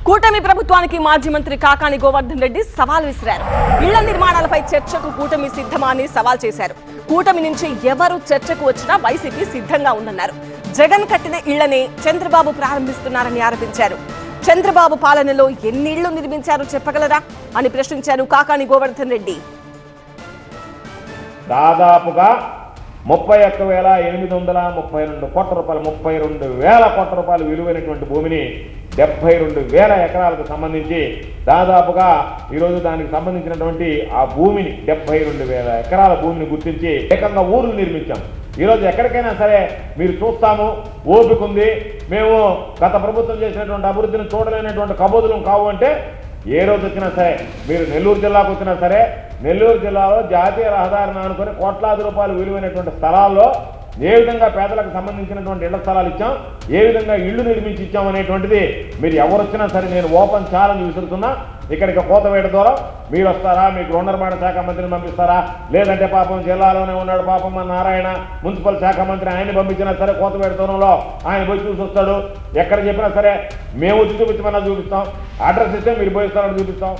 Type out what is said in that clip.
కూటమి ప్రభుత్వానికి మాజీ మంత్రి కాకాని గోవర్ధన్ రెడ్డి సవాల్ విసిరారు. ఇళ్ల నిర్మాణాలపై చర్చకు కూటమి సిద్ధమా అని సవాల్ చేశారు. కూటమి నుంచి ఎవరు చర్చకు వచ్చినా వైసీపీ సిద్ధంగా ఉందన్నారు. జగన్ కట్టిన ఇళ్లనే చంద్రబాబు ప్రారంభిస్తున్నారని ఆరోపించారు. చంద్రబాబు పాలనలో ఎన్ని ఇళ్లు నిర్మించారో చెప్పగలరా అని ప్రశ్నించారు కాకాని గోవర్ధన్ రెడ్డి. దాదాపుగా 31,832 కోట్ల రూపాయలు 32,000 కోట్ల రూపాయలు విలువైనటువంటి భూమిని 72,000 ఎకరాలకు సంబంధించి దాదాపుగా ఈరోజు దానికి సంబంధించినటువంటి ఆ భూమిని 72,000 ఎకరాల భూమిని గుర్తించి ఏకంగా ఊర్లు నిర్మించాం. ఈరోజు ఎక్కడికైనా సరే మీరు చూస్తాము, ఓపిక ఉంది, మేము గత ప్రభుత్వం చేసినటువంటి అభివృద్ధిని చూడలేనటువంటి కబోదులం కావు అంటే ఏ రోజు వచ్చినా సరే మీరు నెల్లూరు జిల్లాకు వచ్చినా సరే నెల్లూరు జిల్లాలో జాతీయ రహదారిని ఆనుకొని కోట్లాది రూపాయలు విలువైనటువంటి స్థలాల్లో ఏ విధంగా పేదలకు సంబంధించినటువంటి ఇళ్ల స్థలాలు ఇచ్చాం, ఏ విధంగా ఇళ్లు నిర్మించి ఇచ్చాం అనేటువంటిది మీరు ఎవరు వచ్చినా సరే నేను ఓపెన్ ఛాలెంజ్ విసురుతున్నా. ఇక్కడికి కోతవేట ద్వారా మీరు వస్తారా, మీకు గృహ నిర్మాణ శాఖ మంత్రిని పంపిస్తారా, లేదంటే పాపం జిల్లాలోనే ఉన్నాడు పాపం మన నారాయణ మున్సిపల్ శాఖ మంత్రి, ఆయన్ని పంపించినా సరే కోతవేట దూరంలో ఆయన పోయి చూసి వస్తాడు. ఎక్కడ చెప్పినా సరే మేము వచ్చి చూపించమన్నా చూపిస్తాం, అడ్రస్ ఇస్తే మీరు పోయిస్తారని చూపిస్తాం.